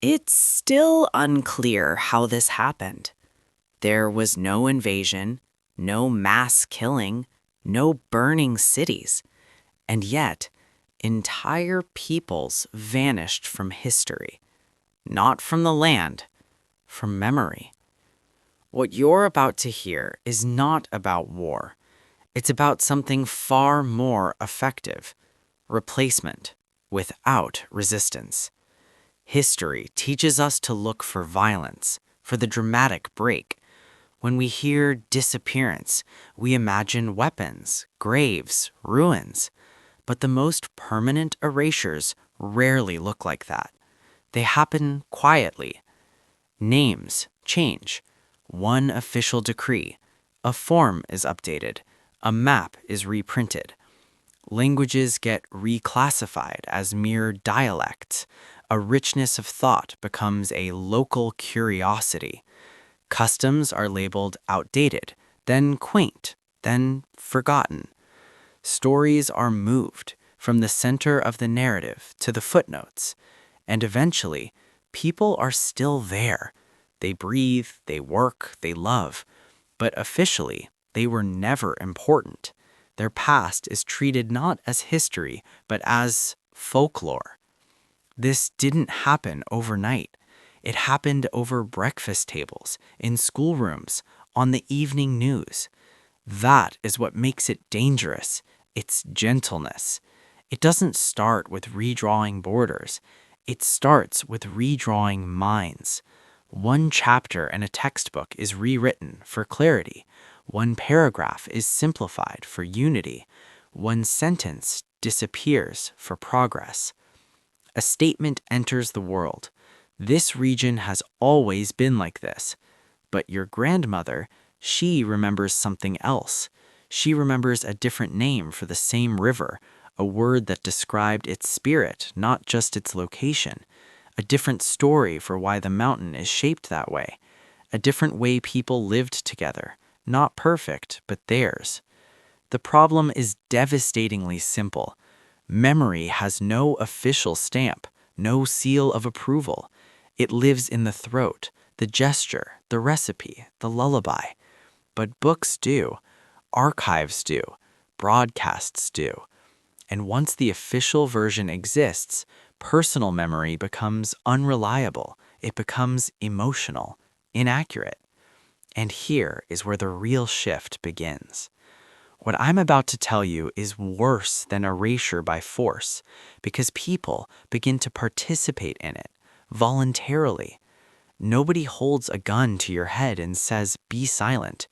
It's still unclear how this happened. There was no invasion, no mass killing, no burning cities, and yet entire peoples vanished from history. Not from the land, from memory. What you're about to hear is not about war. It's about something far more effective: replacement without resistance. History teaches us to look for violence, for the dramatic break. When we hear disappearance, we imagine weapons, graves, ruins. But the most permanent erasures rarely look like that. They happen quietly. Names change. One official decree. A form is updated. A map is reprinted. Languages get reclassified as mere dialects. A richness of thought becomes a local curiosity. Customs are labeled outdated, then quaint, then forgotten. Stories are moved from the center of the narrative to the footnotes, and eventually, people are still there. They breathe, they work, they love, but officially, they were never important. Their past is treated not as history, but as folklore. This didn't happen overnight. It happened over breakfast tables, in schoolrooms, on the evening news. That is what makes it dangerous. It's gentleness. It doesn't start with redrawing borders. It starts with redrawing minds. One chapter in a textbook is rewritten for clarity. One paragraph is simplified for unity. One sentence disappears for progress. A statement enters the world. This region has always been like this. But your grandmother, she remembers something else. She remembers a different name for the same river, a word that described its spirit, not just its location. A different story for why the mountain is shaped that way. A different way people lived together. Not perfect, but theirs. The problem is devastatingly simple. Memory has no official stamp, no seal of approval. It lives in the throat, the gesture, the recipe, the lullaby. But books do, archives do, broadcasts do. And once the official version exists, personal memory becomes unreliable. It becomes emotional, inaccurate. And here is where the real shift begins. What I'm about to tell you is worse than erasure by force, because people begin to participate in it, voluntarily. Nobody holds a gun to your head and says, "Be silent."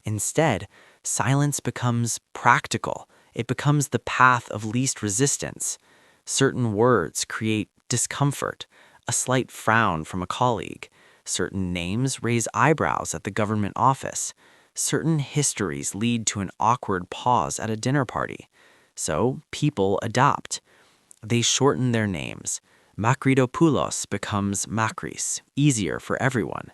Instead, silence becomes practical. It becomes the path of least resistance. Certain words create discomfort, a slight frown from a colleague. Certain names raise eyebrows at the government office. Certain histories lead to an awkward pause at a dinner party. So people adopt. They shorten their names. Makridopoulos becomes Makris, easier for everyone.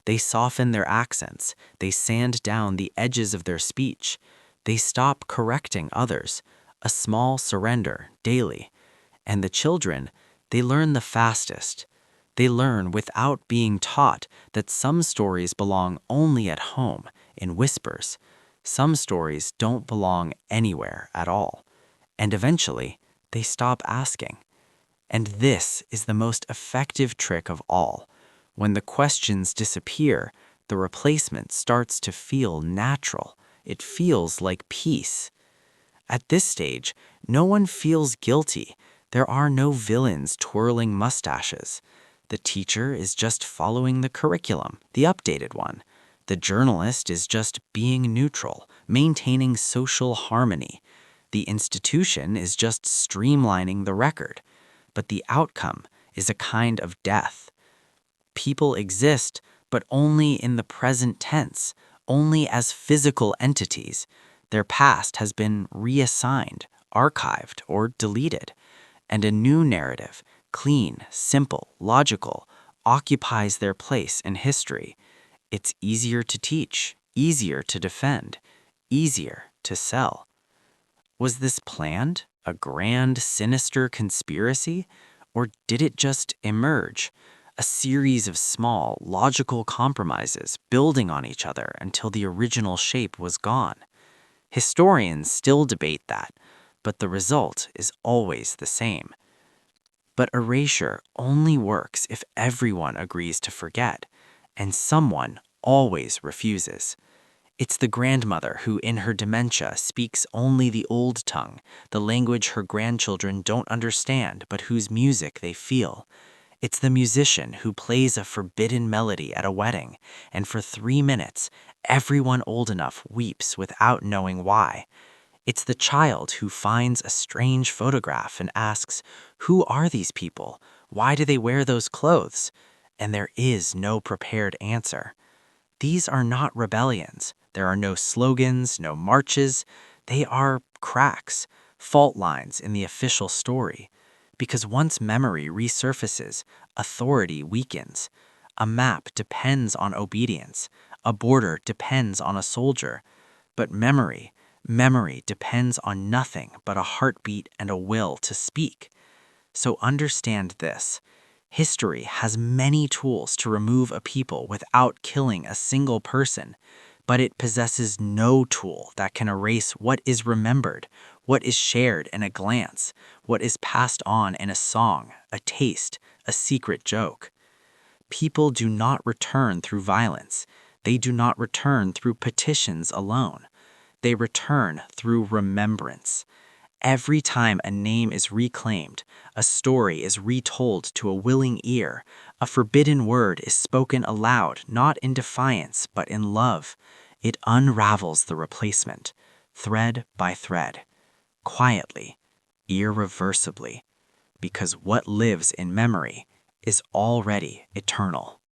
They soften their accents. They sand down the edges of their speech. They stop correcting others, a small surrender daily. And the children, they learn the fastest. They learn without being taught that some stories belong only at home, in whispers. Some stories don't belong anywhere at all. And eventually, they stop asking. And this is the most effective trick of all. When the questions disappear, the replacement starts to feel natural. It feels like peace. At this stage, no one feels guilty. There are no villains twirling mustaches. The teacher is just following the curriculum, the updated one. The journalist is just being neutral, maintaining social harmony. The institution is just streamlining the record. But the outcome is a kind of death. People exist, but only in the present tense, only as physical entities. Their past has been reassigned, archived, or deleted. And a new narrative, clean, simple, logical, occupies their place in history. It's easier to teach, easier to defend, easier to sell. Was this planned, a grand, sinister conspiracy? Or did it just emerge? a series of small, logical compromises building on each other until the original shape was gone. Historians still debate that, but the result is always the same. But erasure only works if everyone agrees to forget, and someone always refuses. It's the grandmother who, in her dementia, speaks only the old tongue, the language her grandchildren don't understand but whose music they feel. It's the musician who plays a forbidden melody at a wedding, and for 3 minutes, everyone old enough weeps without knowing why. It's the child who finds a strange photograph and asks, "Who are these people? Why do they wear those clothes?" And there is no prepared answer. These are not rebellions. There are no slogans, no marches. They are cracks, fault lines in the official story. Because once memory resurfaces, authority weakens. A map depends on obedience. A border depends on a soldier. But memory depends on nothing but a heartbeat and a will to speak. So understand this. History has many tools to remove a people without killing a single person, but it possesses no tool that can erase what is remembered, what is shared in a glance, what is passed on in a song, a taste, a secret joke. People do not return through violence. They do not return through petitions alone. They return through remembrance. Every time a name is reclaimed, a story is retold to a willing ear, a forbidden word is spoken aloud, not in defiance, but in love, it unravels the replacement, thread by thread, quietly, irreversibly, because what lives in memory is already eternal.